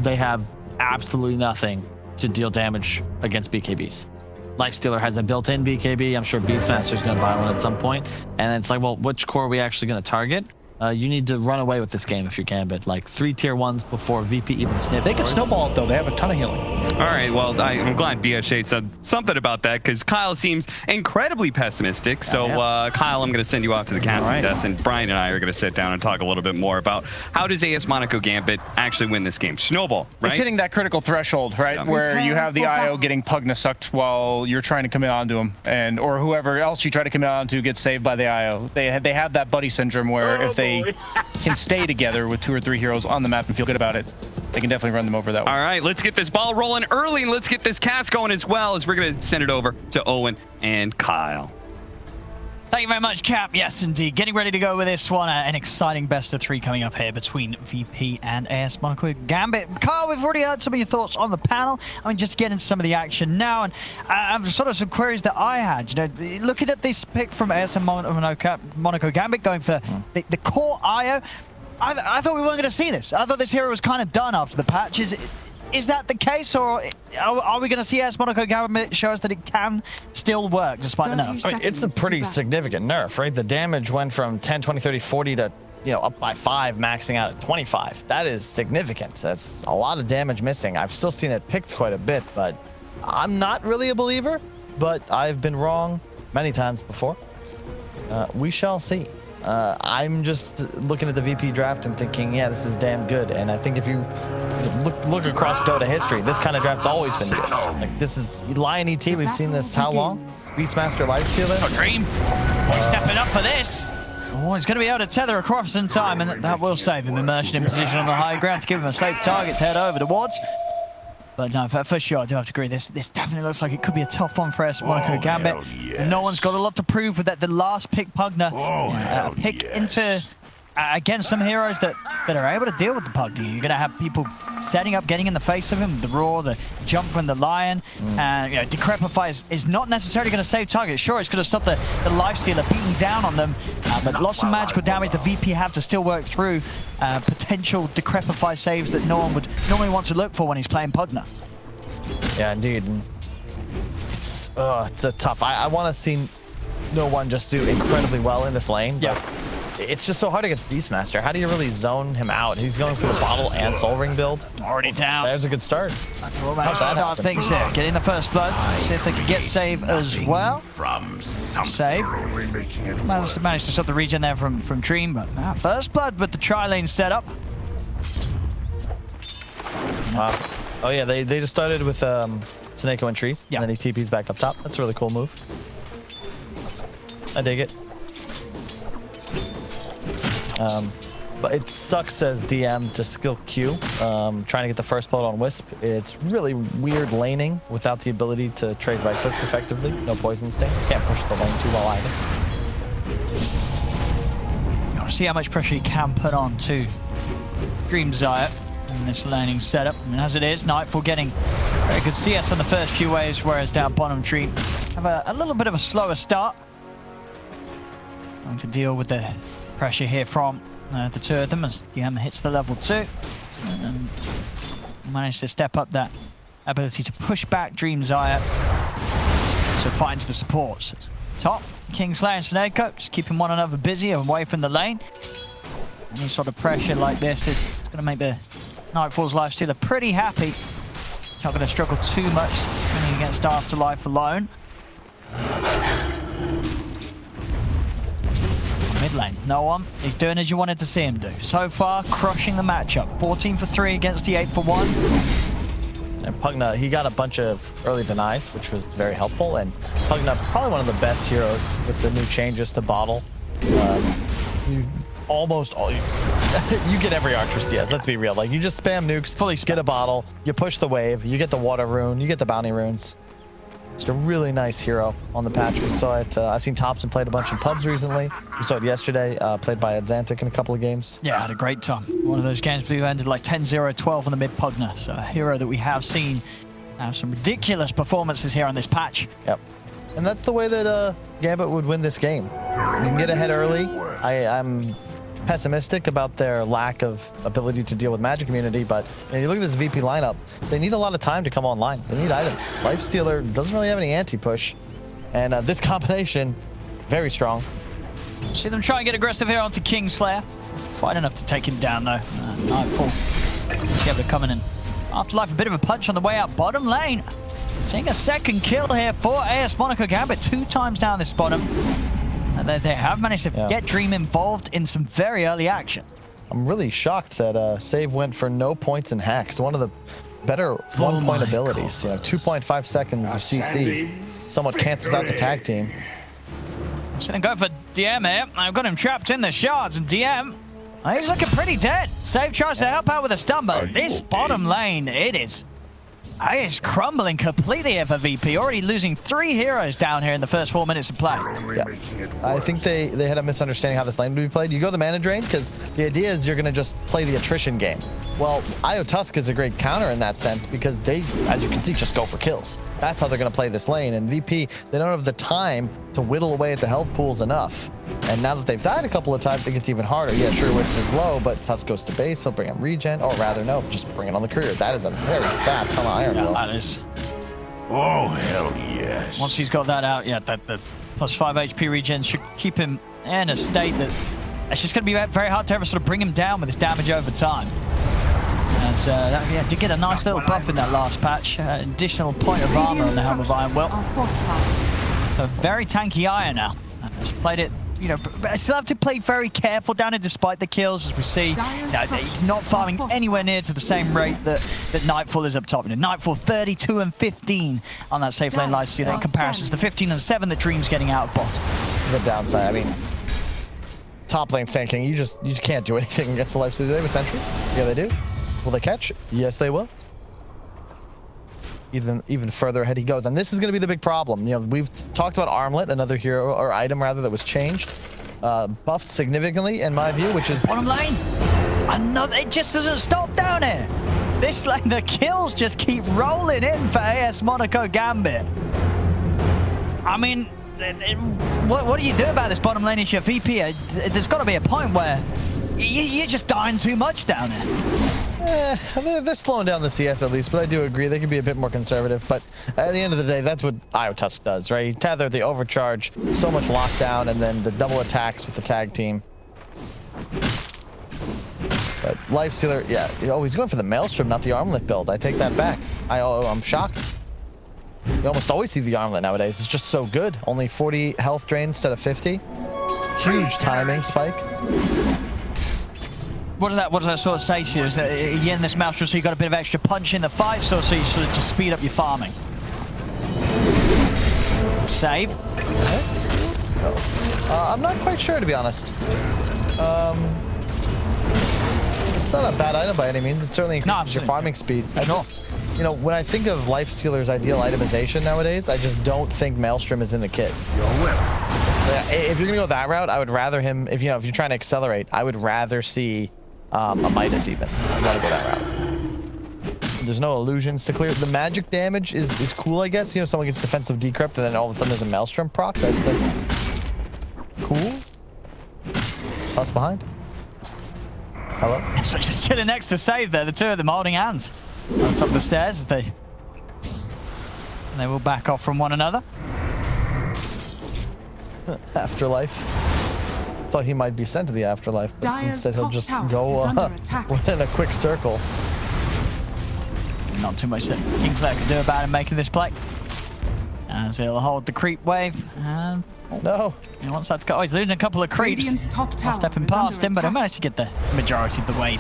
they have absolutely nothing to deal damage against BKBs. Lifestealer has a built-in BKB. I'm sure Beastmaster is going to buy one at some point. And it's like, well, which core are we actually going to target? You need to run away with this game if you're Gambit. Like 3 tier 1s before VP even sniff. They can snowball it though. They have a ton of healing. All right, well, I'm glad BSJ said something about that because Kyle seems incredibly pessimistic. So, Kyle, I'm going to send you off to the casting desk, and Brian and I are going to sit down and talk a little bit more about how does AS Monaco Gambit actually win this game? Snowball, right? It's hitting that critical threshold, right? Yeah. Where you have the IO getting Pugna sucked while you're trying to commit onto him, and or whoever else you try to commit onto gets saved by the IO. They have that buddy syndrome where if they can stay together with 2 or 3 heroes on the map and feel good about it, they can definitely run them over that way. All right, let's get this ball rolling early, and let's get this cast going as well, as we're going to send it over to Owen and Kyle. Thank you very much, Cap. Yes, indeed. Getting ready to go with this one. An exciting best of 3 coming up here between VP and AS Monaco Gambit. Kyle, we've already heard some of your thoughts on the panel. I mean, just to get into some of the action now, and sort of some queries that I had. You know, looking at this pick from AS Monaco Gambit, going for the core IO, I thought we weren't going to see this. I thought this hero was kind of done after the patch. Is that the case, or are we going to see AS Monaco Gambit show us that it can still work despite the nerf? I mean, it's a pretty significant nerf, right? The damage went from 10, 20, 30, 40 to, up by 5, maxing out at 25. That is significant. That's a lot of damage missing. I've still seen it picked quite a bit, but I'm not really a believer, but I've been wrong many times before. We shall see. I'm just looking at the VP draft and thinking, yeah, this is damn good. And I think if you look across Dota history, this kind of draft's always been good. Like, this is Lion ET. We've seen this how long? Beastmaster Lifestealer. Oh, Dream. He's stepping up for this. Oh, he's going to be able to tether across in time, and that will save him. Immersion in position on the high ground to give him a safe target to head over towards. But no, for sure, I do have to agree. This definitely looks like it could be a tough one for AS Monaco Gambit. Yes. No one's got a lot to prove with that. The last pick, Pugna, pick into against some heroes that are able to deal with the Pugna. You're going to have people setting up, getting in the face of him, the Roar, the Jump from the Lion. And Decrepify is not necessarily going to save targets. Sure, it's going to stop the Lifestealer beating down on them, but lots of magical damage the VP have to still work through. Potential Decrepify saves that no one would normally want to look for when he's playing Pugna. Yeah, indeed. It's a tough. I want to see no one just do incredibly well in this lane. Yeah. It's just so hard against Beastmaster. How do you really zone him out? He's going for the bottle and Soul Ring build. Already down. There's a good start. How's that happen? Things here. Getting the first blood. See if they can get save as well. Save. Managed to stop the regen there from Dream, but first blood with the tri-lane setup. Oh yeah, they just started with Snako and Trees, and then he TP's back up top. That's a really cool move. I dig it. But it sucks as DM to skill Q, trying to get the first blood on Wisp. It's really weird laning without the ability to trade right clicks effectively. No poison sting. Can't push the lane too well either. I'll see how much pressure he can put on to Dream Zaya in this laning setup. I mean, as it is, Nightfall getting very good CS on the first few waves, whereas down bottom Dream have a little bit of a slower start. Going to deal with the pressure here from the 2 of them as DM hits the level 2 and managed to step up that ability to push back Zaya, so finds the supports. Top, Kingslayer and Snako just keeping one another busy away from the lane. Any sort of pressure like this is going to make the Nightfall's Lifestealer pretty happy. He's not going to struggle too much winning against Afterlife alone. Mid lane, no one. He's doing as you wanted to see him do. So far, crushing the matchup. 14 for 3 against the 8 for 1. And Pugna, he got a bunch of early denies, which was very helpful. And Pugna, probably one of the best heroes with the new changes to bottle. You almost all you get every Archer CS. Let's be real. Like, you just spam nukes, fully get a bottle, you push the wave, you get the water rune, you get the bounty runes. Just a really nice hero on the patch. We saw it. I've seen Thompson played a bunch in pubs recently. We saw it yesterday, played by Xantic in a couple of games. Yeah, had a great time. One of those games we ended like 10-0-12 on the mid Pugna. So a hero that we have seen have some ridiculous performances here on this patch. Yep. And that's the way that Gambit would win this game. You can get ahead early. I'm pessimistic about their lack of ability to deal with magic immunity, but you look at this VP lineup, they need a lot of time to come online. They need items. Lifestealer doesn't really have any anti-push, and this combination, very strong. See them try and get aggressive here onto Kingslayer. Quite enough to take him down, though. Nightfall be able to come in and Afterlife a bit of a punch on the way out bottom lane. Seeing a second kill here for AS Monaco Gambit 2 times down this bottom. And they have managed to get Dream involved in some very early action. I'm really shocked that Save went for no points in hacks. One of the better 1-point abilities. 2.5 seconds of CC somewhat cancels out the tag team. Just gonna go for DM here. I've got him trapped in the shards, and DM, he's looking pretty dead. Save tries to help out with a stun, but this bottom lane, it's crumbling completely here for VP. Already losing 3 heroes down here in the first 4 minutes of play. Yeah. I think they had a misunderstanding how this lane would be played. You go the mana drain because the idea is you're going to just play the attrition game. Well, Io Tusk is a great counter in that sense because they, as you can see, just go for kills. That's how they're going to play this lane. And VP, they don't have the time to whittle away at the health pools enough. And now that they've died a couple of times, it gets even harder. Yeah, sure, Wisp is low, but Tusk goes to base. He'll bring him regen. Or rather, no, just bring it on the courier. That is a very fast Helm of Iron. Yeah, that is. Oh, hell yes. Once he's got that out, yeah, that plus 5 HP regen should keep him in a state that it's just going to be very hard to ever sort of bring him down with his damage over time. As did get a nice little buff in that last patch. Additional point of armor on the Helm of Iron Will. So very tanky Iron now. And has played it, I still have to play very careful down it despite the kills, as we see. He's not farming anywhere near to the same rate that Nightfall is up top. Nightfall 32 and 15 on that safe lane lifesteal in comparison to the 15 and 7 that Dream's getting out of bot. It's a downside. I mean, top lane Sand King, you can't do anything against the lifesteal. Do they have a sentry? Yeah, they do. Will they catch? Yes, they will. Even further ahead he goes, and this is going to be the big problem. We've talked about Armlet, another hero or item rather that was changed, buffed significantly in my view, which is bottom lane. Another, it just doesn't stop down here. This lane, the kills just keep rolling in for AS Monaco Gambit. I mean, what do you do about this bottom lane issue, VP? There's got to be a point where you're just dying too much down there. They're slowing down the CS at least, but I do agree they could be a bit more conservative. But at the end of the day, that's what Io Tusk does, right? He tethered the overcharge, so much lockdown, and then the double attacks with the tag team. But Lifestealer, he's going for the Maelstrom, not the Armlet build. I take that back. I'm shocked. You almost always see the Armlet nowadays. It's just so good. Only 40 health drain instead of 50. Huge timing spike. What does that sort of say to you? Is that you're in this Maelstrom, so you got a bit of extra punch in the fight, so you sort of just speed up your farming. Save. I'm not quite sure, to be honest. It's not a bad item by any means. It certainly increases your farming speed. When I think of Lifestealer's ideal itemization nowadays, I just don't think Maelstrom is in the kit. If you're gonna go that route, I would rather him. If you're trying to accelerate, I would rather see a Midas even. I want to go that route. There's no illusions to clear. The magic damage is cool, I guess. Someone gets defensive decrypt and then all of a sudden there's a Maelstrom proc. That's cool. Us behind. Hello? So just chilling next to Save there. The two of them holding hands on top of the stairs. They will back off from one another. Afterlife. Thought he might be sent to the afterlife, but instead he'll just go in a quick circle. Not too much that Kingslayer can do about him making this play. As he'll hold the creep wave. And no. He wants that to go. Oh, he's losing a couple of creeps. Not stepping past him, but he managed to get the majority of the wave.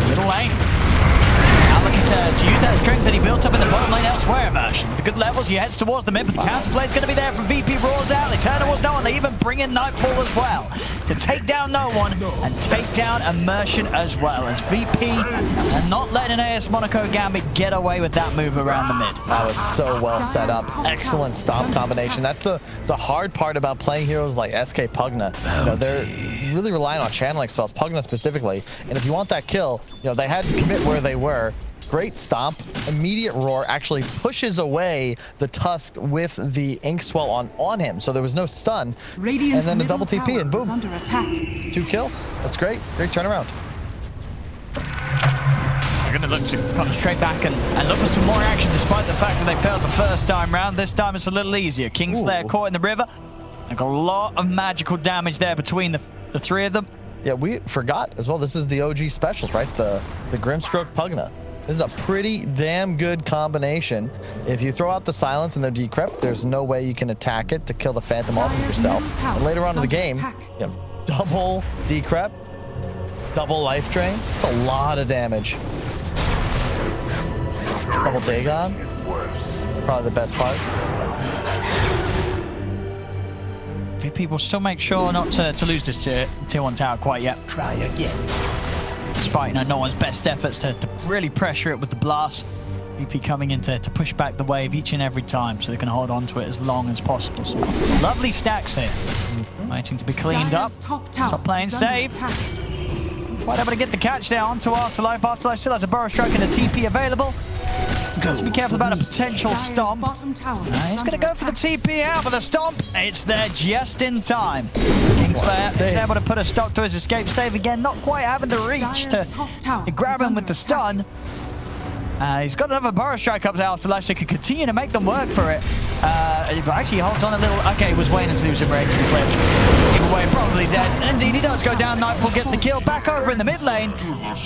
Middle lane. Now looking to use that strength that he built up in the bottom lane elsewhere, Immersion. With the good levels, he heads towards the mid, but the counterplay is going to be there from VP. Roars out. They turn towards no one. They even bring in Nightfall as well to take down no one and take down Immersion as well, as VP and not letting AS Monaco Gambit get away with that move around the mid. That was so well set up. Excellent stop combination. That's the hard part about playing heroes like SK Pugna. They're really relying on channeling spells, Pugna specifically. And if you want that kill, they had to commit where they were. Great stomp, immediate roar, actually pushes away the Tusk with the ink swell on him, so there was no stun. Radiant's and then a double middle TP and tower is boom. under attack. 2 kills. That's great. Great turnaround. They're going to look to come straight back and look for some more action, despite the fact that they failed the first time round. This time it's a little easier. Kingslayer caught in the river. They got a lot of magical damage there between the three of them. Yeah, we forgot as well. This is the OG specials, right? The Grimstroke Pugna. This is a pretty damn good combination. If you throw out the silence and the decrypt, there's no way you can attack it to kill the Phantom off of yourself. And later on in the game, you know, double decrypt, double life drain. It's a lot of damage. Double Dagon. Probably the best part. VP will still make sure not to lose this tier 1 tower quite yet. Try again. Despite, you know, no one's best efforts to really pressure it with the blast. VP coming in to push back the wave each and every time so they can hold on to it as long as possible. So lovely stacks here. Waiting to be cleaned up. Stop playing safe. Quite able to get the catch there onto Afterlife. Afterlife still has a Burrow Strike and a TP available. Let's be careful about a potential stomp. He's going to go for the TP out, but the stomp, it's there just in time. Kingslayer is able to put a stop to his escape save again, not quite having the reach to grab him with the stun. He's got another Burrow Strike up to Afterlife, so he can continue to make them work for it. But actually he holds on a little. Okay, he was waiting to lose him range. Either way, probably dead. Indeed, he does go down. Nightfall gets the kill back over in the mid lane.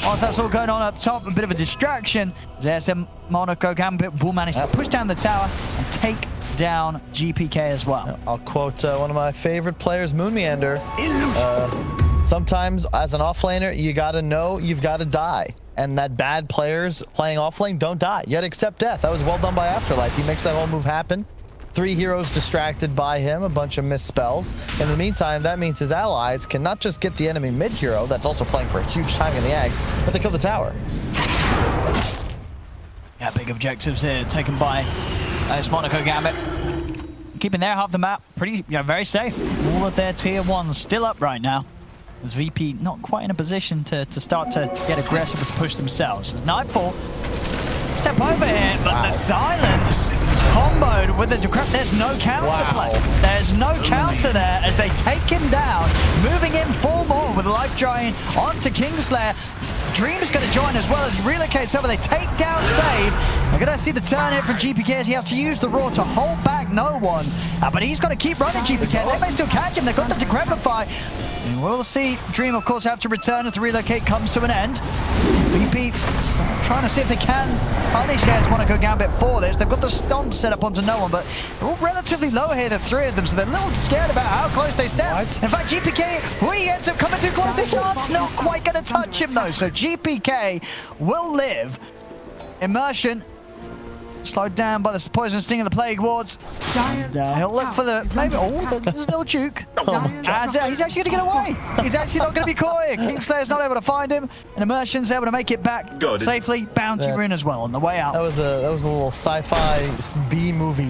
Whilst that's all going on up top, a bit of a distraction. ASM Monaco Gambit will manage to push down the tower and take down GPK as well. I'll quote one of my favorite players, Moon Meander. Sometimes as an offlaner, you gotta know you've gotta die. And that bad players playing offlane don't die. You gotta accept death. That was well done by Afterlife. He makes that whole move happen. 3 heroes distracted by him, a bunch of missed spells. In the meantime, that means his allies can not just get the enemy mid hero, that's also playing for a huge timing in the Ags, but they kill the tower. Yeah, big objectives here taken by Monaco Gambit. Keeping their half the map pretty, very safe. All of their tier 1s still up right now. As VP not quite in a position to start to get aggressive and to push themselves. As Nightfall step over here, but the silence comboed with the decrypt. There's no counterplay. There's no counter there as they take him down, moving in 4 more with life drain onto Kingslayer. Dream's going to join as well as he relocates over. They take down Save. We're going to see the turn here from GPK as he has to use the Roar to hold back no one. But he's got to keep running, GPK. They may still catch him. They've got the Decrepify. And we'll see Dream, of course, have to return as the relocate comes to an end. VP trying to see if they can punish AS Monaco Gambit for this. They've got the stomp set up onto no one, but they're all relatively low here, the 3 of them, so they're a little scared about how close they step. In fact, GPK, he ends up coming too close. The shot's not quite going to touch him, though, so GPK will live. Immersion slowed down by the poison sting of the plague wards. He'll look for the maybe. Oh, there's no juke. He's actually going to get away. He's actually not going to be caught here. Kingslayer's not able to find him, and Immersion's able to make it back safely. Bounty rune as well on the way out. That was a little sci-fi B movie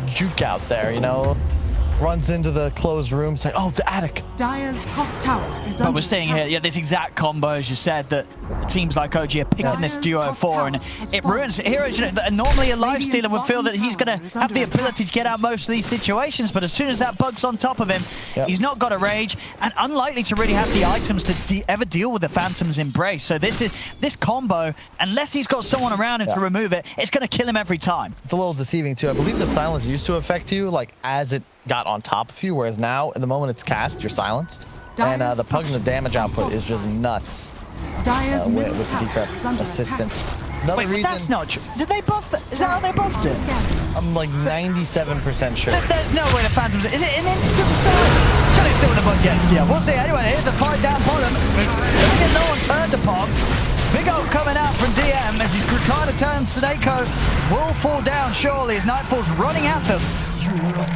juke out there, you know. Runs into the closed room, saying, "Oh, the attic." Dire's top tower is but we're staying here. Yeah, this exact combo, as you said, that teams like OG are picking this duo for, and it ruins heroes. Normally, a life stealer would feel that he's going to have the ability to get out most of these situations, but as soon as that bug's on top of him, he's not got a rage and unlikely to really have the items to ever deal with the Phantom's embrace. So this combo, unless he's got someone around him to remove it, it's going to kill him every time. It's a little deceiving too. I believe the silence used to affect you, like as it got on top of you, whereas now, at the moment it's cast, you're silenced. And the Pugna damage output is just nuts with the decrypt assistance. Another reason... that's not true. Did they buff that? Is that how they buffed it? I'm like 97% sure. There's no way the Phantoms... Is it an instant silence? Surely still the bug gets you. We'll see. Anyway, here's the fight down bottom. No one turned upon. Big ult coming out from DM as he's trying to turn Suneko. Will fall down surely as Nightfall's running at them.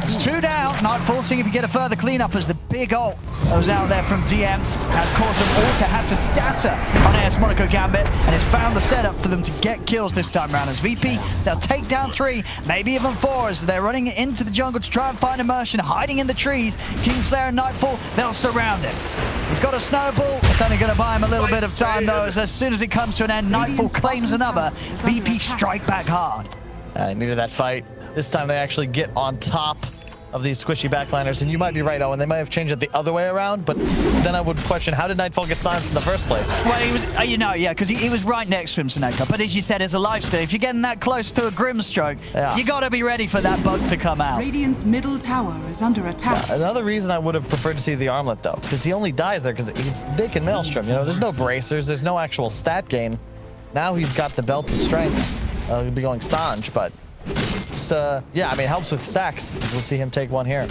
It's 2 down. Nightfall seeing if he can get a further cleanup as the big ult that was out there from DM has caused them all to have to scatter on AS Monaco Gambit, and it's found the setup for them to get kills this time around. As VP, they'll take down 3, maybe even 4 as they're running into the jungle to try and find Immersion, hiding in the trees. Kingslayer and Nightfall, they'll surround him. He's got a snowball. It's only going to buy him a little bit of time, though, as soon as it comes to an end, Nightfall claims another. VP strike back hard. I needed that fight. This time they actually get on top of these squishy backliners, and you might be right, Owen. They might have changed it the other way around, but then I would question, how did Nightfall get silenced in the first place? Well, he was, because he was right next to him, Seneca. But as you said, as a lifesteal, if you're getting that close to a Grimstroke, you got to be ready for that bug to come out. Radiant's middle tower is under attack. Yeah, another reason I would have preferred to see the armlet, though, because he only dies there because he's Dick and Maelstrom. There's no bracers, there's no actual stat gain. Now he's got the belt of strength. He'll be going Sanj, but just, yeah, I mean, helps with stacks. We'll see him take one here.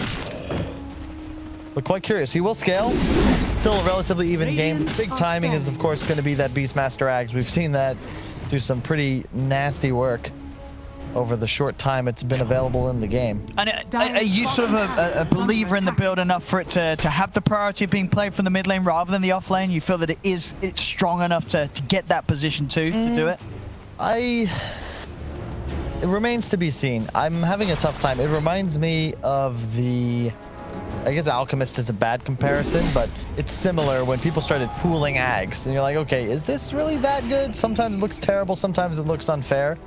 But quite curious. He will scale. Still a relatively even game. Big timing is, of course, going to be that Beastmaster Ags. We've seen that do some pretty nasty work over the short time it's been available in the game. And are you sort of a believer in the build enough for it to have the priority of being played from the mid lane rather than the off lane? You feel that it's strong enough to get that position too, to do it? It remains to be seen. I'm having a tough time. It reminds me of the... I guess Alchemist is a bad comparison, but it's similar when people started pooling Ags. And you're like, okay, is this really that good? Sometimes it looks terrible. Sometimes it looks unfair.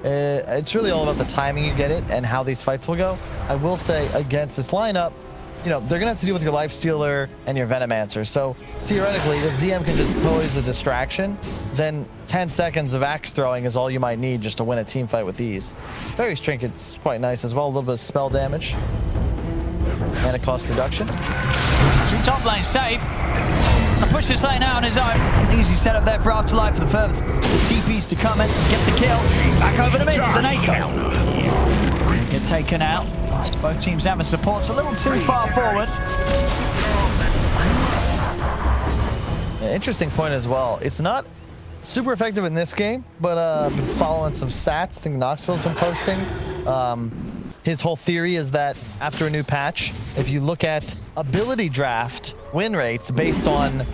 It's really all about the timing you get it and how these fights will go. I will say, against this lineup, they're going to have to deal with your Lifestealer and your Venomancer. So theoretically, if DM can just pose a distraction, then 10 seconds of axe throwing is all you might need just to win a team fight with ease. Fairy's Trinket's quite nice as well. A little bit of spell damage. Mana cost reduction. Top lane safe. I push this lane out on his own. Easy setup there for Afterlife for the further TPs to come in and get the kill. Back over the mid to Seneca. Get taken out. Both teams having supports a little too far forward. Interesting point as well. It's not super effective in this game, but I've been following some stats. I think Knoxville's been posting. His whole theory is that after a new patch, if you look at ability draft win rates based on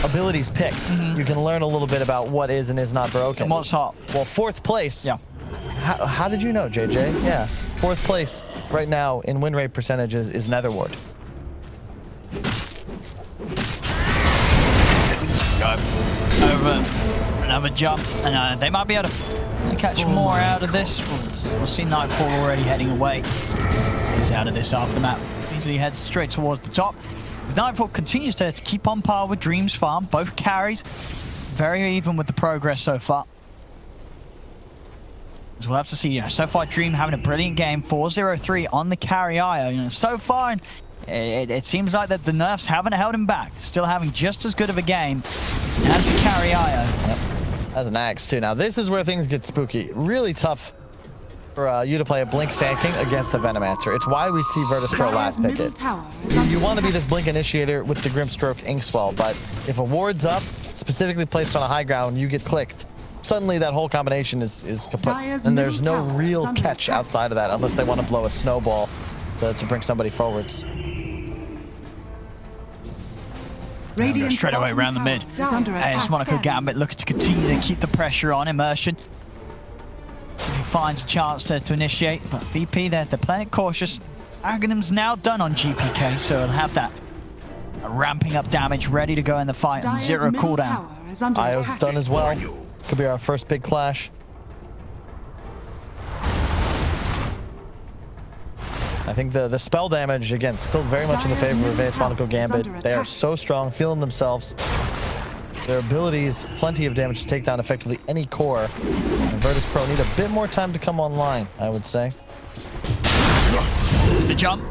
abilities picked, you can learn a little bit about what is and is not broken. And what's hot? Well, 4th place. Yeah. How did you know, JJ? Yeah. 4th place right now in win rate percentages is Netherward. Over another jump, and they might be able to catch more out of this. We'll see Nightfall already heading away. He's out of this aftermath. Easily heads straight towards the top. As Nightfall continues to keep on par with Dream's farm. Both carries very even with the progress so far. So we'll have to see. So far Dream having a brilliant game. 4-0-3 on the carry IO. So far, it seems like that the nerfs haven't held him back. Still having just as good of a game as the carry IO. Yep. As an Axe too. Now this is where things get spooky. Really tough for you to play a Blink Sand King against a Venomancer. It's why we see Virtus Pro last pick it. You want to be this Blink Initiator with the Grimstroke Inkswell, but if a ward's up, specifically placed on a high ground, you get clicked. Suddenly that whole combination is kaput. And there's no real catch outside of that unless they want to blow a snowball to bring somebody forwards. Straight away around the mid. As Monaco-Gambit looking to continue to keep the pressure on Immersion. He finds a chance to initiate, but VP they're playing it cautious. Aghanim's now done on GPK, so he'll have that ramping up damage ready to go in the fight on 0 cooldown. Io's done as well. Could be our first big clash. I think the spell damage, again, still very much in the favor of AS Monaco-Gambit. They are so strong, feeling themselves. Their abilities, plenty of damage to take down effectively any core. And Virtus Pro need a bit more time to come online, I would say. There's the jump.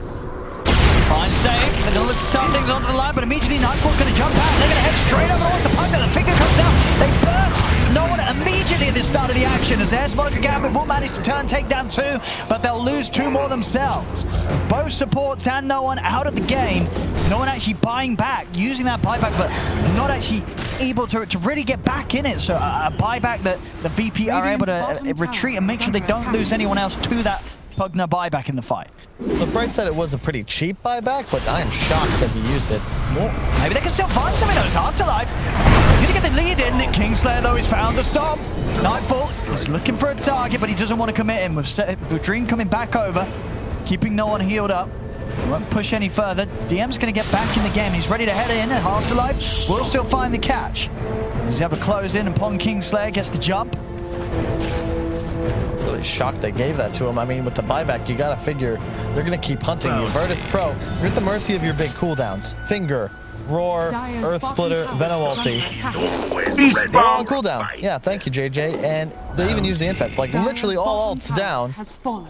Fine stay. They're going to look to start things onto the line, but immediately Nightfall's going to jump out. They're going to head straight over towards the Pugna. The finger comes out. They burst. No one immediately at the start of the action as AS Monaco-Gambit will manage to take down 2, but they'll lose 2 more themselves. Both supports and no one out of the game. No one actually buying back, using that buyback, but not actually able to really get back in it. So a buyback that the VP are able to retreat and make sure they don't lose anyone else to that Pugna buyback in the fight. The Bright said it was a pretty cheap buyback, but I am shocked that he used it. Maybe they can still find something though. It's Afterlife. He's going to get the lead in. Kingslayer though, he's found the stop. Nightfall is looking for a target, but he doesn't want to commit him with Dream coming back over, keeping no one healed up. Won't push any further. DM's going to get back in the game. He's ready to head in. Afterlife will still find the catch. He's able to close in, and Pong Kingslayer gets the jump. I'm really shocked they gave that to him. I mean, with the buyback, you got to figure they're going to keep hunting you. Virtus Pro, you're at the mercy of your big cooldowns. Finger, Roar, Earth Splitter, Venom Ulti. They're all on cooldown. Yeah, thank you, JJ. And they even use the infest. Like, literally all ults down.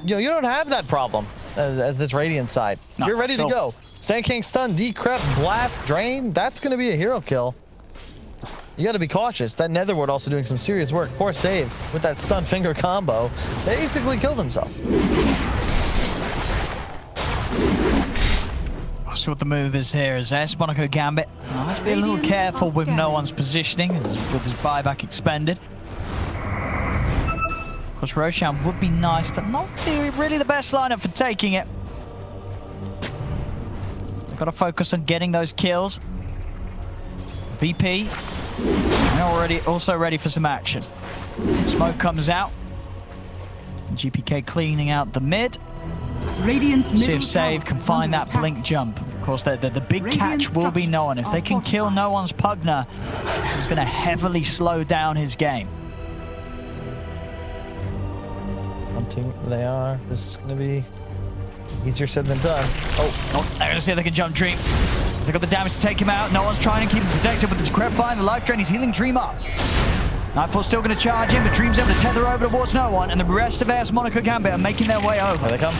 You know, you don't have that problem as this Radiant side. No, you're ready to go. Sand King stun, decrep, blast, drain. That's going to be a hero kill. You got to be cautious. That Netherward also doing some serious work. Poor save with that stun finger combo. Basically killed himself. We'll see what the move is here. As AS.GMB has to be a little careful with no one's positioning with his buyback expended. Of course, Roshan would be nice, but not really the best lineup for taking it. They've got to focus on getting those kills. VP already also ready for some action. Smoke comes out. GPK cleaning out the mid. Radiant's See if Save can find that blink jump. Of course, the big catch will be no one. If they can kill no one's Pugna, it's going to heavily slow down his game. Hunting, they are. This is going to be easier said than done. Oh, they're going to see if they can jump Dream. They got the damage to take him out. No one's trying to keep him protected with this Crep Fire and the life drain. He's healing Dream up. Nightfall's still going to charge in, but Dream's able to tether over towards no one, and the rest of AS.GMB are making their way over. Here they come.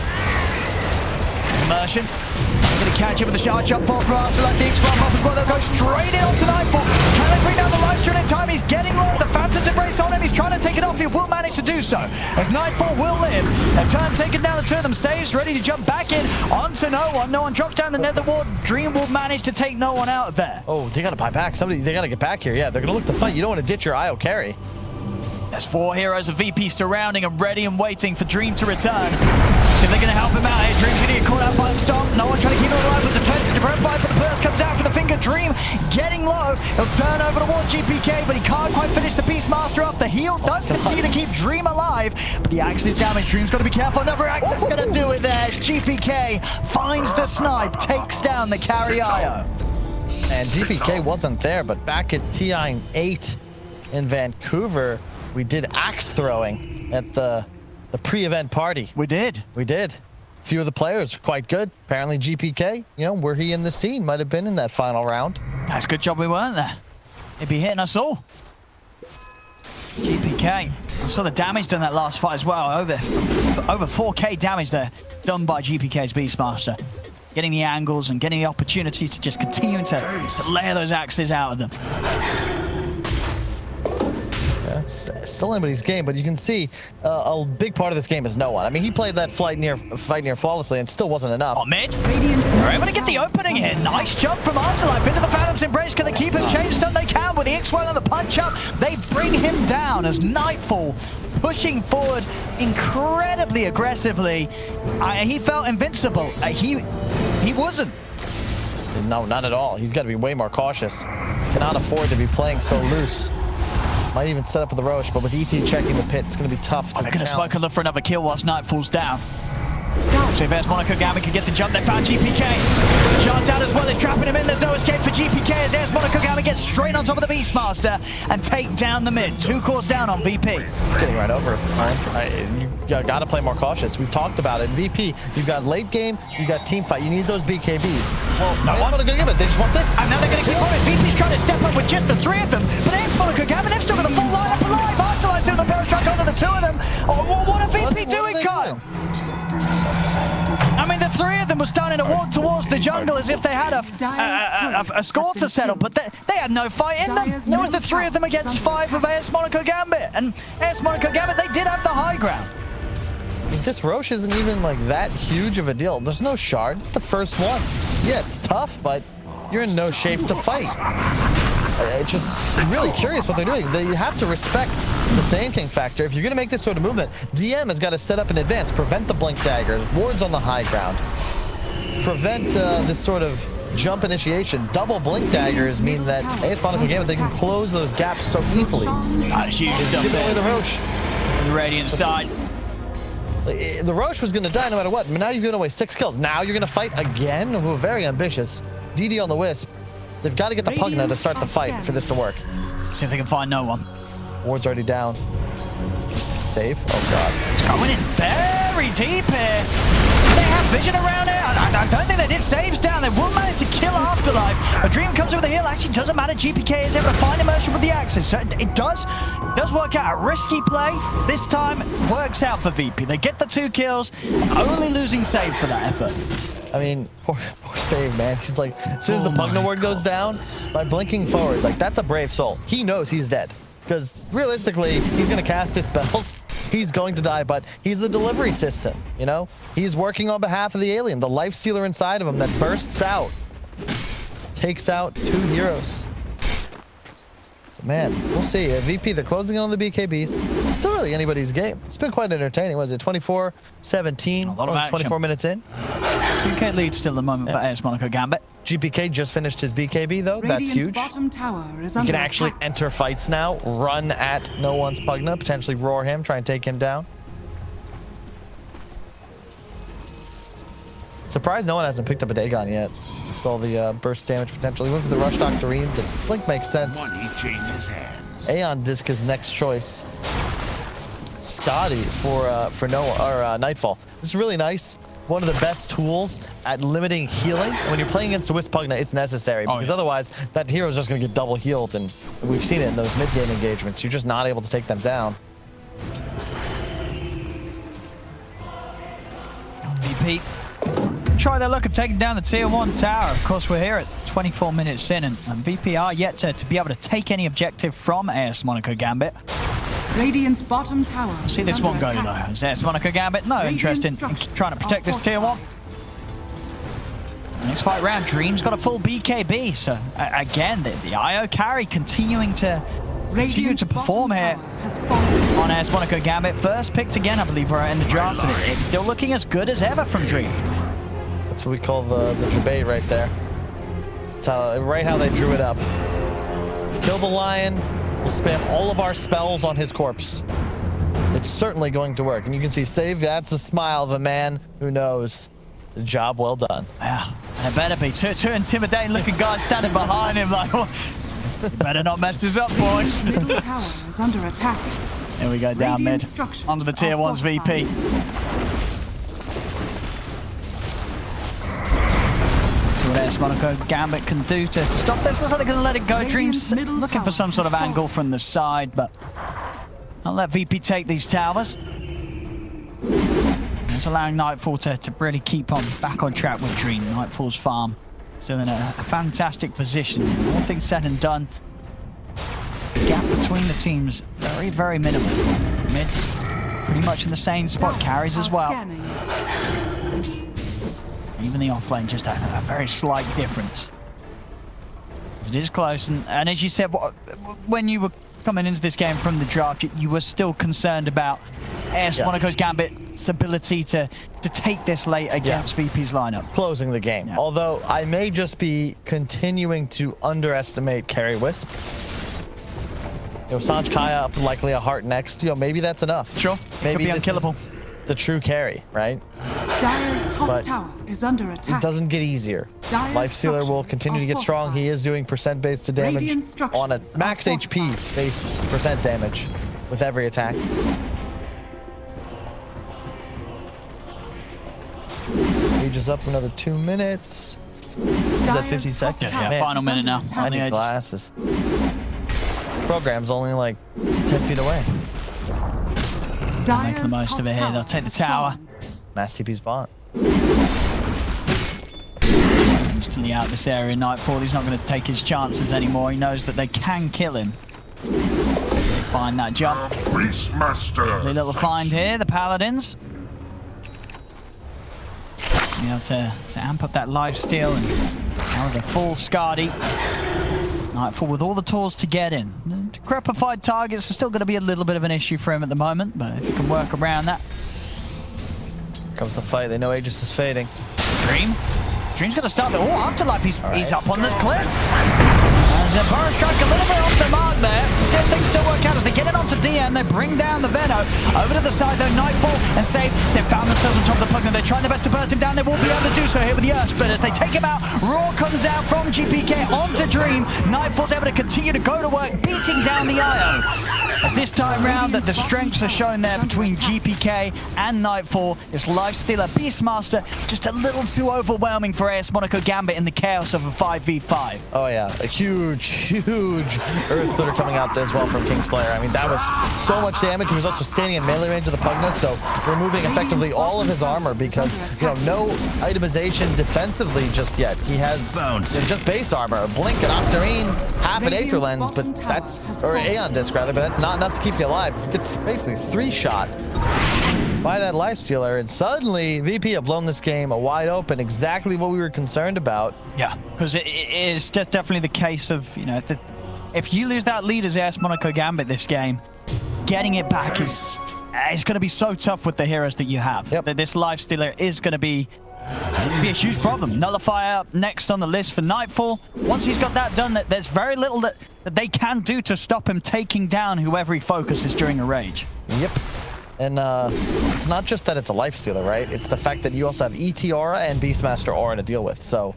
Immersion. They're going to catch him with the charge jump for Afterlife. The X-Bomb up as well. They'll go straight in onto Nightfall. Can they bring down the life stream in time? He's getting low. The Phantom's embraced on him. He's trying to take it off. He will manage to do so. As Nightfall will live. A turn taken down the two of them. Saves ready to jump back in onto no one. No one drops down the nether ward. Dream will manage to take no one out there. Oh, they got to buy back. They got to get back here. Yeah, they're going to look to fight. You don't want to ditch your IO carry. There's 4 heroes of VP surrounding and ready and waiting for Dream to return. See if they're going to help him out here. Dream's going to get caught out by the stomp. No one trying to keep him alive with defensive to Brent Fight, but the burst comes out for the finger. Dream getting low. He'll turn over towards GPK, but he can't quite finish the Beastmaster off. The heal does continue to keep Dream alive, but the axe is damaged. Dream's got to be careful. Another axe is going to do it there. As GPK finds the snipe, takes down the carry IO. And GPK wasn't there, but back at TI8 in Vancouver, we did axe throwing at the pre-event party. We did. We did. A few of the players quite good. Apparently GPK, you know, were he in the scene, might have been in that final round. That's a good job we weren't there. He'd be hitting us all. GPK. I saw the damage done that last fight as well. Over 4K damage there done by GPK's Beastmaster. Getting the angles and getting the opportunities to just continue to layer those axes out of them. It's still anybody's game, but you can see a big part of this game is no one. I mean, he played that fight near flawlessly and still wasn't enough. Oh, mid. They're able to get the opening here. Nice jump from Afterlife into the Phantom's Embrace. Can they keep him chain stun? They can with the X-Well and the punch up. They bring him down as Nightfall pushing forward incredibly aggressively. He felt invincible. He wasn't. No, not at all. He's got to be way more cautious. Cannot afford to be playing so loose. Might even set up for the Roche, but with ET checking the pit, it's going to be tough. Oh, they're going to smoke and look for another kill whilst Nightfall's down. So if AS.GMB can get the jump, they found GPK. Chance out as well, is trapping him in. There's no escape for GPK as AS.GMB gets straight on top of the Beastmaster and take down the mid. 2 cores down on VP. Getting right over him. You got to play more cautious. We've talked about it. VP, you've got late game, you've got team fight. You need those BKBs. Well, no one going to give it. They just want this. And now they're going to keep on it. VP's trying to step up with just the 3 of them. But AS.GMB, they've still got the full lineup alive. Afterlife doing the barrel strike onto the 2 of them. Oh, what are VP doing, Kyle? I mean, the 3 of them were starting to walk towards the jungle as if they had a score to settle, but they had no fight in them. There was the 3 of them against 5 of AS.GMB, and AS.GMB, they did have the high ground. This Roche isn't even like that huge of a deal. There's no shard. It's the first one. Yeah, it's tough, but you're in no shape to fight. It's just really curious what they're doing. They have to respect the Sand King factor. If you're going to make this sort of movement, DM has got to set up in advance, prevent the blink daggers, wards on the high ground, prevent this sort of jump initiation. Double blink daggers mean that AS.GMB, they can close those gaps so easily. That's huge. Give away the Roche. The Radiant start. The Roche was going to die no matter what. I mean, now you've given away 6 kills. Now you're going to fight again? Ooh, very ambitious. DD on the Wisp. They've got to get the Pugna to start the fight for this to work. See if they can find no one. Ward's already down. Save. Oh, God. It's going in very deep here. They have vision around it. I don't think they did saves down. They will manage to kill Afterlife. A Dream comes over the hill. Actually, doesn't matter. GPK is able to find immersion with the axes. So it does work out. A risky play. This time works out for VP. They get the 2 kills. Only losing save for that effort. I mean, poor Save, man. He's like, as soon as the Pugna ward goes down, by blinking forward, like, that's a brave soul. He knows he's dead. Because realistically, he's going to cast his spells. He's going to die, but he's the delivery system, you know? He's working on behalf of the alien, the life stealer inside of him that bursts out, takes out 2 heroes. Man, we'll see. VP, they're closing in on the BKBs. It's not really anybody's game. It's been quite entertaining. Was it 24-17? 24 minutes in. UK lead still at the moment for AS Monaco Gambit. GPK just finished his BKB, though. That's huge. Bottom tower is You under can actually attack. enter fights now, run at no one's Pugna, potentially roar him, try and take him down. Surprised no one hasn't picked up a Dagon yet. Just all the burst damage potentially. Went for the Rush Doctorine. The blink makes sense. Money changes hands. Aeon Disc is next choice. Scotty for Noah or Nightfall. This is really nice. One of the best tools at limiting healing. When you're playing against a Wisp Pugna, it's necessary because otherwise that hero is just going to get double healed, and we've seen it in those mid-game engagements. You're just not able to take them down. VP try their luck at taking down the tier 1 tower. Of course, we're here at 24 minutes in, and VP are yet to be able to take any objective from AS Monaco Gambit. Radiant's bottom tower. See is this under one go attack. though. Is AS Monaco Gambit no interest in trying to protect this tier 1. Next fight round, Dream's got a full BKB, so again the IO carry continuing to perform here on AS Monaco Gambit. First picked again, I believe, we're in the draft, and it's still looking as good as ever from Dream. That's what we call the debate right there. It's how they drew it up. Kill the lion. We'll spam all of our spells on his corpse. It's certainly going to work. And you can see Save, that's the smile of a man who knows the job well done. Yeah, and it better be. Two intimidating looking guys standing behind him like, oh, you better not mess this up, boys. Middle tower is under attack. Here we go, down mid. Onto the tier 1's VP. What AS Monaco Gambit can do to stop this. Looks like they're going to let it go. Dreams looking for some sort of angle from the side, but I'll let VP take these towers. It's allowing Nightfall to really keep on back on track with Dream. Nightfall's farm still in a fantastic position. All things said and done, the gap between the teams very, very minimal. Mids pretty much in the same spot. Carries as well. Even the offlane, just a very slight difference. It is close, and as you said, when you were coming into this game from the draft, you were still concerned about AS Monaco's Gambit's ability to take this late against VP's lineup. Closing the game. Yeah. Although I may just be continuing to underestimate Carry Wisp. You know, Sanj Kaya up likely a heart next. You know, maybe that's enough. Sure. Maybe could be unkillable. The true carry, right? Dire's top tower is under attack. It doesn't get easier. Lifestealer will continue to get strong. He is doing percent based to damage on a max HP based percent damage with every attack. Age is up for another 2 minutes. Is that 50 seconds? Yeah, man, final minute now. I need glasses. Program's only like 10 feet away. Make the most of it here. They'll take the tower. Mass TP's bot. Instantly out of this area. Nightfall, he's not going to take his chances anymore. He knows that they can kill him. They find that jump. Beastmaster. A little find here, the Paladins. You know, to amp up that lifesteal and now with a full Skadi. Nightfall with all the tools to get in. Crepified targets are still going to be a little bit of an issue for him at the moment, but if you can work around that. Comes the fight. They know Aegis is fading. Dream's going to start the... Oh, Afterlife, he's up on the cliff. There's a burst strike a little bit off the mark there. Things still work out as they get it onto Dia, and they bring down the Venom. Over to the side, though, Nightfall and Save, they've found themselves on top of the Pugna. They're trying their best to burst him down. They will be able to do so here with the Earth Split as they take him out. Roar comes out from GPK onto Dream. Nightfall's able to continue to go to work, beating down the IO. As this time round, that the strengths are shown there between GPK and Nightfall. This Lifestealer Beastmaster just a little too overwhelming for AS Monaco Gambit in the chaos of a 5v5. Oh yeah, a huge Earth Splitter coming out as well from Kingslayer. I mean, that was so much damage. He was also standing in melee range of the Pugna, so removing effectively all of his armor because, you know, no itemization defensively just yet. He has just base armor, Blink and Octarine, half an Aether Lens, but that's, or Aeon Disc rather, but that's not enough to keep you alive. He gets basically 3-shot by that Lifestealer, and suddenly VP have blown this game wide open, exactly what we were concerned about. Yeah, because it is just definitely the case of, you know, if you lose that lead as AS Monaco Gambit this game, getting it back is going to be so tough with the heroes that you have. Yep. That this Lifestealer is going to be a huge problem. Nullifier up next on the list for Nightfall. Once he's got that done, there's very little that they can do to stop him taking down whoever he focuses during a rage. Yep. And it's not just that it's a Lifestealer, right? It's the fact that you also have ET Aura and Beastmaster Aura to deal with. So,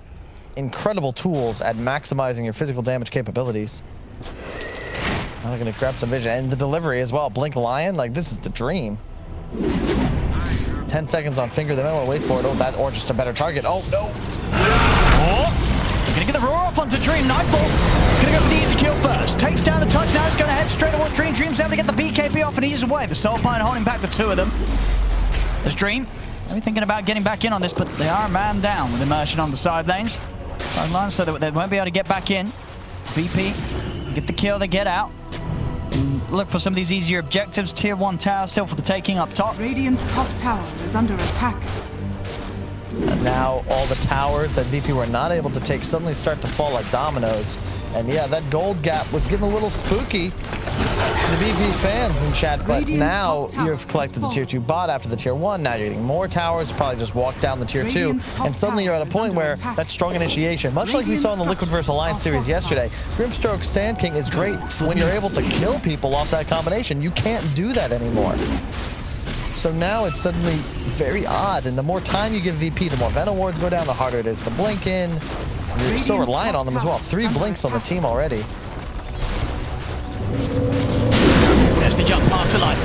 incredible tools at maximizing your physical damage capabilities. Now they're going to grab some vision. And the delivery as well. Blink Lion, like, this is the dream. 10 seconds on Finger. They might want to wait for it. Oh, that, or just a better target. Oh, no. They're going to get the roar off onto Dream. Nightfall is going to go for the easy kill first. Takes down the touch. Now he's going to head straight towards Dream. Dream's able to get the BKB off and ease away. The Soulpine holding back the two of them. There's Dream. Maybe thinking about getting back in on this, but they are a man down with Immersion on the side lanes. Sidelines, so they won't be able to get back in. VP, get the kill, they get out. And look for some of these easier objectives. Tier 1 tower still for the taking up top. Radiant's top tower is under attack. And now all the towers that VP were not able to take suddenly start to fall like dominoes. And yeah, that gold gap was getting a little spooky to the VP fans in chat, but now you've collected the tier 2 bot after the tier 1. Now you're getting more towers, probably just walk down the tier 2, and suddenly you're at a point where that strong initiation, much like we saw in the Liquid vs Alliance series yesterday, Grimstroke Sand King is great when you're able to kill people off that combination. You can't do that anymore. So now it's suddenly very odd, and the more time you give VP, the more Venom wards go down, the harder it is to blink in. You're so reliant on them as well. 3 blinks on the team already. There's the jump afterlife.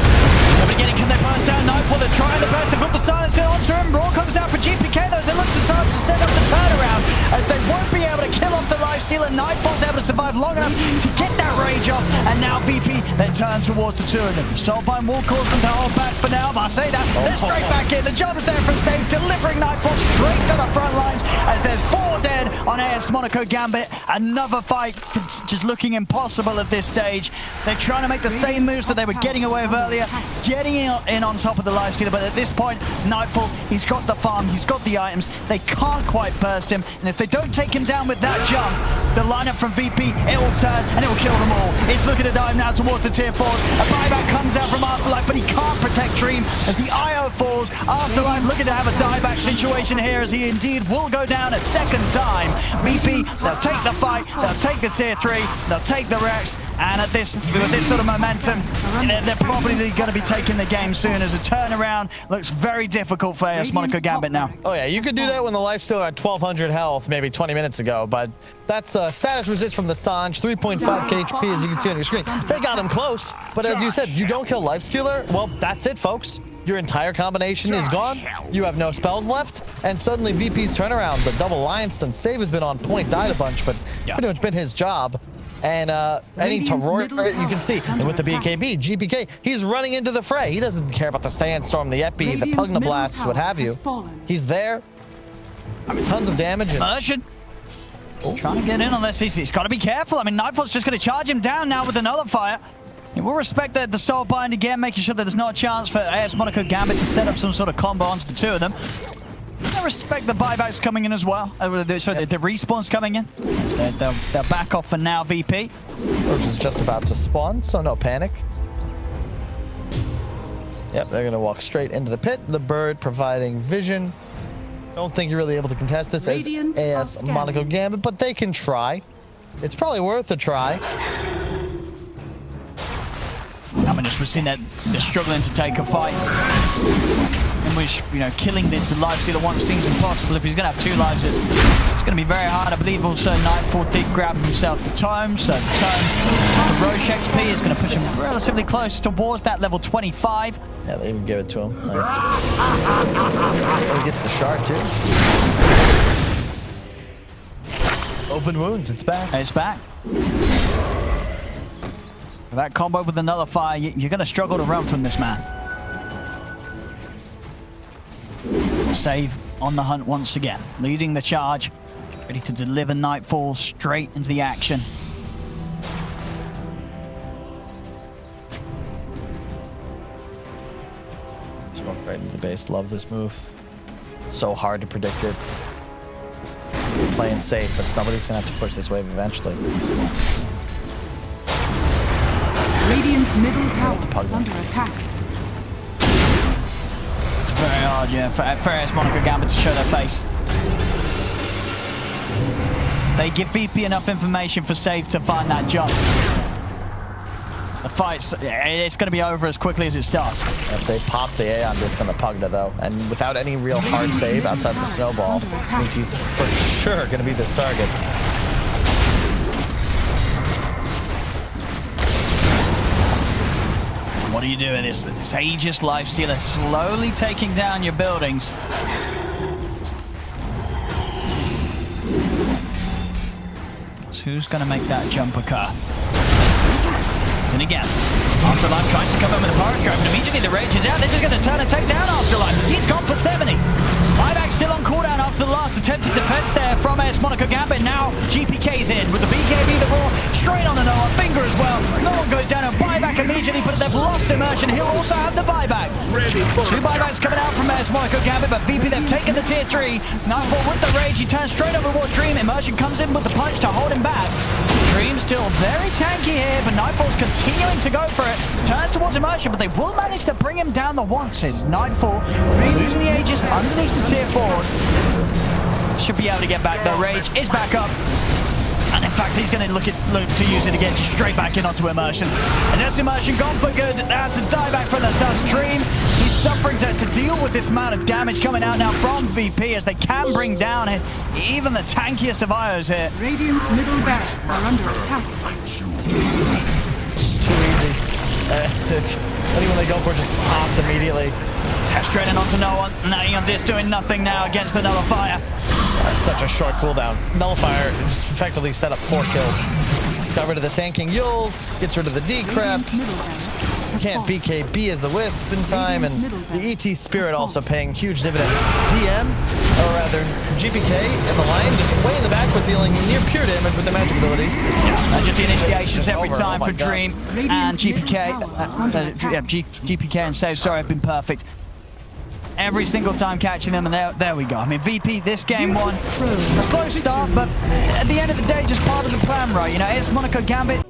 So beginning, can they burst down? Nightfall, they're trying the best to put the silencer onto him. Roar comes out for GPK, though, as they look to start to set up the turnaround, as they won't be able to kill off the Lifestealer. Nightfall's able to survive long enough to get that rage off, and now VP then turn towards the two of them. Soulbind will cause them to hold back for now, but I say that, they're straight back in. The jump is there from Save, delivering Nightfall straight to the front lines, as there's 4 dead on AS Monaco Gambit. Another fight just looking impossible at this stage. They're trying to make the same moves that they were getting away with earlier, getting in on top of the Lifestealer, but at this point, Nightfall, he's got the farm, he's got the items, they can't quite burst him, and if they don't take him down with that jump, the lineup from VP, it will turn and it will kill them all. It's looking to dive now towards the tier 4s. A buyback comes out from Afterlife, but he can't protect Dream as the IO falls. Afterlife looking to have a dieback situation here, as he indeed will go down a second time. VP, they'll take the fight, they'll take the tier 3, they'll take the Rex, and with this sort of momentum, they're probably going to be taking the game soon, as a turnaround looks very difficult for AS Monaco Gambit now. Oh yeah, you could do that when the Lifestealer had 1200 health maybe 20 minutes ago, but that's status resist from the Sanj, 3.5 HP as you can see on your screen. They got him close, but as you said, you don't kill Lifestealer, well, that's it, folks. Your entire combination is gone. You have no spells left, and suddenly VP's turnaround, the double Lion Stun save has been on point, died a bunch, but pretty much been his job. And any terror, you can see, and with the BKB, GPK, he's running into the fray. He doesn't care about the Sandstorm, the Epi, the Pugna Blast, what have you. He's there. I mean, tons of damage. Immersion. Trying to get in on this. He's got to be careful. I mean, Nightfall's just going to charge him down now with another fire. And we'll respect the Soulbind again, making sure that there's no chance for AS Monaco Gambit to set up some sort of combo onto the two of them. I respect the buybacks coming in as well. Sorry, the respawns coming in. They'll back off for now, VP. Urge is just about to spawn, so no panic. Yep, they're going to walk straight into the pit. The bird providing vision. Don't think you're really able to contest this as AS Monaco Gambit, but they can try. It's probably worth a try. Now mean, just we're seeing that they're struggling to take a fight. In which, you know, killing the life stealer once seems impossible. If he's going to have 2 lives, it's going to be very hard. I believe also Nightfall did grab himself the tome, so the tome, the Roche XP is going to push him relatively close towards that level 25. Yeah, they even give it to him. Nice. Oh, he gets the shard too. Open wounds, it's back. It's back. That combo with the nullifier, you're going to struggle to run from this man. Save on the hunt once again, leading the charge, ready to deliver Nightfall straight into the action. Smoke right into the base. Love this move. So hard to predict it. Playing safe, but somebody's gonna have to push this wave eventually. Radiant's middle tower is under attack. Very hard, yeah, for ASM.GMB to show their face. They give VP enough information for Save to find that jump. The fight's, it's going to be over as quickly as it starts. If they pop the Aeon disc on the Pugna though, and without any real hard save outside the snowball, means he's for sure going to be this target. What do you do with this? This Aegis Lifestealer slowly taking down your buildings. So who's going to make that jump occur? And again, Afterlife trying to come in with a power strike, but immediately the rage is out. They're just going to turn and take down Afterlife. He's gone for 70. Buyback still on cooldown after the last attempted defense there from ASM.GMB. Now GPK's in with the BKB, the Roar, straight on the Noah, finger as well. No one goes down, and Buyback immediately, but they've lost immersion. He'll also have the buyback. 2 buybacks coming out from ASM.GMB, but VP, they've taken the tier 3. Nightfall with the rage, he turns straight over towards Dream. Immersion comes in with the punch to hold him back. Dream still very tanky here, but Nightfall's continuing to go for it. Turns towards Immersion, but they will manage to bring him down the once. Nightfall losing the Aegis underneath the tier 4s. Should be able to get back. The rage is back up. And in fact, he's going to look to use it again, straight back in onto Immersion. And that's Immersion gone for good. That's a dieback from the Tusk. Dream, he's suffering to deal with this amount of damage coming out now from VP as they can bring down even the tankiest of IOs here. Radiant's middle barracks are under attack. It's too easy. Anyone they go for just pops immediately. Straight in onto Noah. Now Disc doing nothing now against the Nullifier. That's such a short cooldown. Nullifier just effectively set up 4 kills. Got rid of the tanking Yules, gets rid of the decrep. Can't BKB as the Wisp in time, and the ET Spirit also paying huge dividends. DM, or rather GPK and the Lion just way in the back with dealing near pure damage with the magic abilities. Yeah, just the initiations every time for Dream and GPK. GPK and Save, sorry, have been perfect. Every single time catching them, and there we go. I mean, VP, this game won. A slow start, but at the end of the day, just part of the plan, right? You know, ASM.GMB